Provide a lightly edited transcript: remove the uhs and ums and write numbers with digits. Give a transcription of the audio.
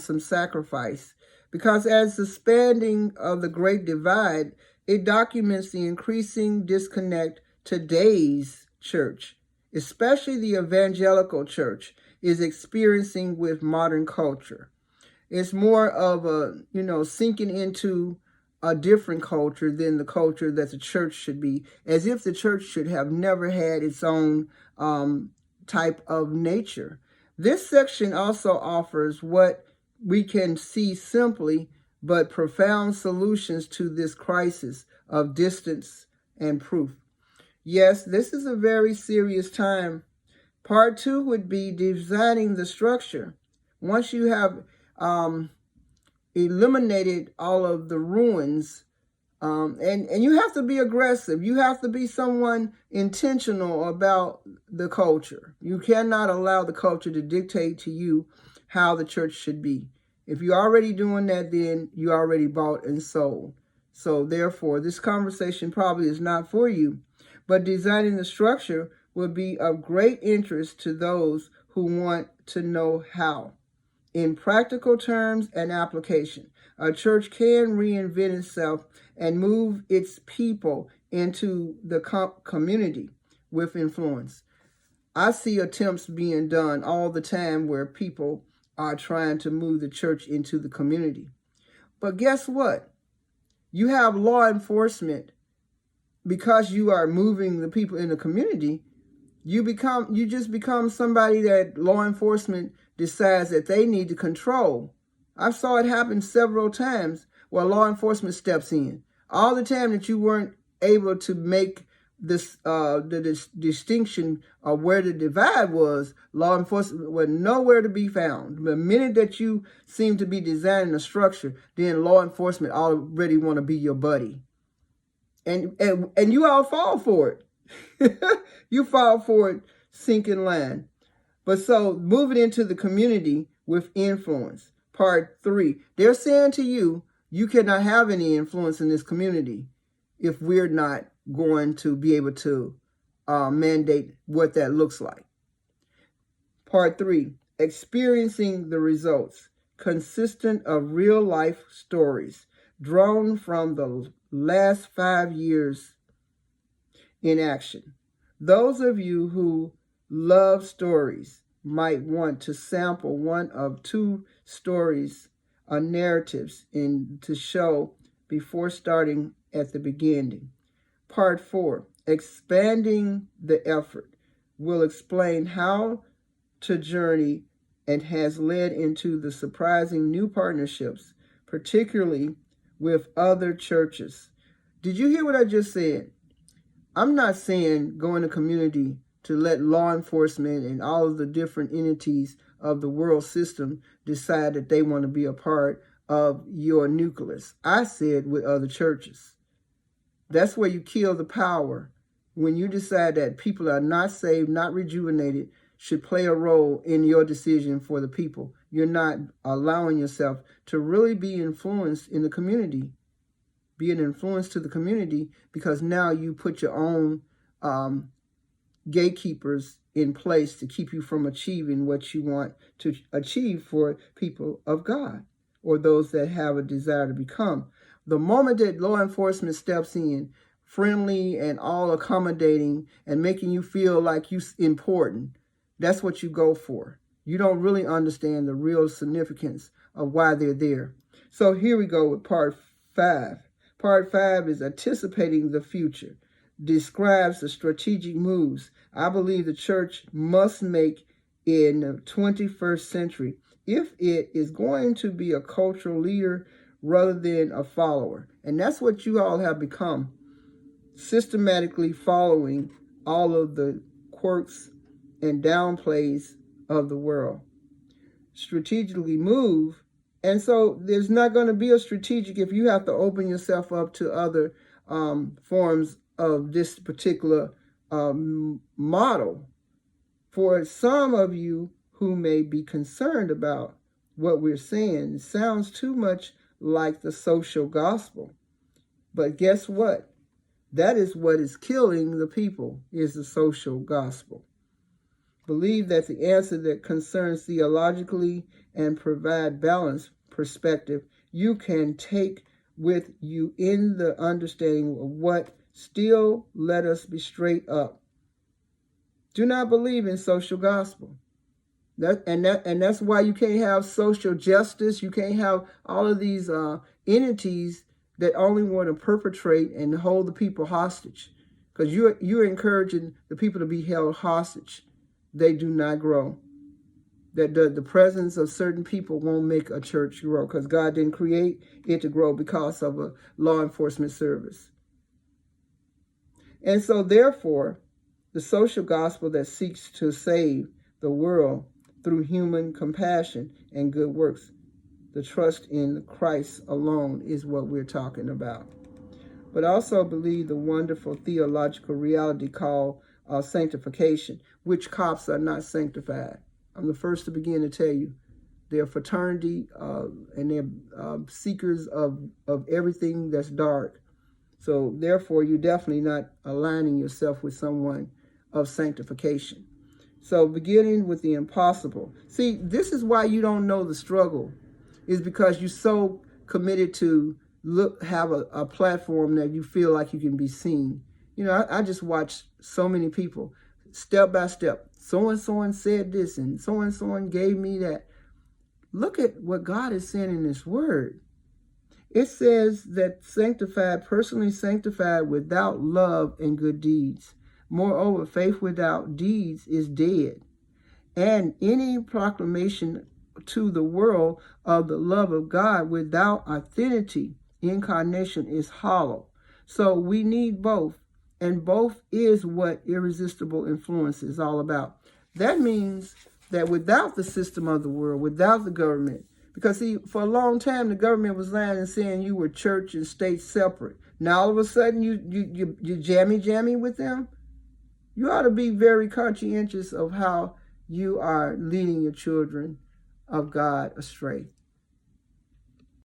some sacrifice. Because as the spanning of the Great Divide, it documents the increasing disconnect today's church, especially the evangelical church, is experiencing with modern culture. It's more of a, sinking into a different culture than the culture that the church should be, as if the church should have never had its own type of nature. This section also offers what we can see simply but profound solutions to this crisis of distance and proof. Yes, this is a very serious time. Part 2 would be designing the structure. Once you have eliminated all of the ruins, and you have to be aggressive. You have to be someone intentional about the culture. You cannot allow the culture to dictate to you how the church should be. If you're already doing that, then you already bought and sold. So therefore, this conversation probably is not for you. But designing the structure will be of great interest to those who want to know how. In practical terms and application, a church can reinvent itself and move its people into the community with influence. I see attempts being done all the time where people are trying to move the church into the community. But guess what? You have law enforcement. Because you are moving the people in the community, you just become somebody that law enforcement decides that they need to control. I saw it happen several times where law enforcement steps in. All the time that you weren't able to make this the distinction of where the divide was, law enforcement was nowhere to be found. The minute that you seem to be designing a structure, then law enforcement already want to be your buddy. And you all fall for it. You fall for it, sinking line. But so moving into the community with influence. Part 3. They're saying to you, you cannot have any influence in this community if we're not going to be able to mandate what that looks like. Part 3. Experiencing the results. Consistent of real life stories drawn from the last 5 years in action. Those of you who love stories might want to sample one of 2 stories or narratives to show before starting at the beginning. Part 4, expanding the effort, will explain how to journey and has led into the surprising new partnerships, particularly with other churches. Did you hear what I just said? I'm not saying go in a community to let law enforcement and all of the different entities of the world system decide that they want to be a part of your nucleus. I said with other churches. That's where you kill the power. When you decide that people are not saved, not rejuvenated, should play a role in your decision for the people. You're not allowing yourself to really be influenced in the community. Be an influence to the community because now you put your own gatekeepers in place to keep you from achieving what you want to achieve for people of God or those that have a desire to become. The moment that law enforcement steps in, friendly and all accommodating and making you feel like you're important, that's what you go for. You don't really understand the real significance of why they're there. So here we go with part 5. Part 5 is anticipating the future. Describes the strategic moves I believe the church must make in the 21st century if it is going to be a cultural leader rather than a follower. And that's what you all have become, systematically following all of the quirks and downplays of the world. Strategically move. And so there's not going to be a strategic if you have to open yourself up to other forms of this particular model. For some of you who may be concerned about what we're saying, it sounds too much like the social gospel. But guess what? That is what is killing the people, is the social gospel. Believe that the answer that concerns theologically and provide balanced perspective you can take with you in the understanding of what still let us be straight up. Do not believe in social gospel. That's why you can't have social justice. You can't have all of these entities that only want to perpetrate and hold the people hostage. Because you're encouraging the people to be held hostage. They do not grow. That the presence of certain people won't make a church grow, because God didn't create it to grow because of a law enforcement service. And so therefore, the social gospel that seeks to save the world through human compassion and good works, the trust in Christ alone, is what we're talking about. But I also believe the wonderful theological reality called sanctification, which cops are not sanctified. I'm the first to begin to tell you. They're a fraternity and they're seekers of everything that's dark. So therefore, you're definitely not aligning yourself with someone of sanctification. So beginning with the impossible. See, this is why you don't know the struggle, is because you're so committed to have a platform that you feel like you can be seen. You know, I just watch so many people, step by step. So-and-so said this, and so-and-so gave me that. Look at what God is saying in His Word. It says that sanctified, personally sanctified without love and good deeds. Moreover, faith without deeds is dead. And any proclamation to the world of the love of God without authenticity, incarnation, is hollow. So we need both. And both is what irresistible influence is all about. That means that without the system of the world, without the government, because see, for a long time, the government was lying and saying you were church and state separate. Now all of a sudden you jammy with them. You ought to be very conscientious of how you are leading your children of God astray.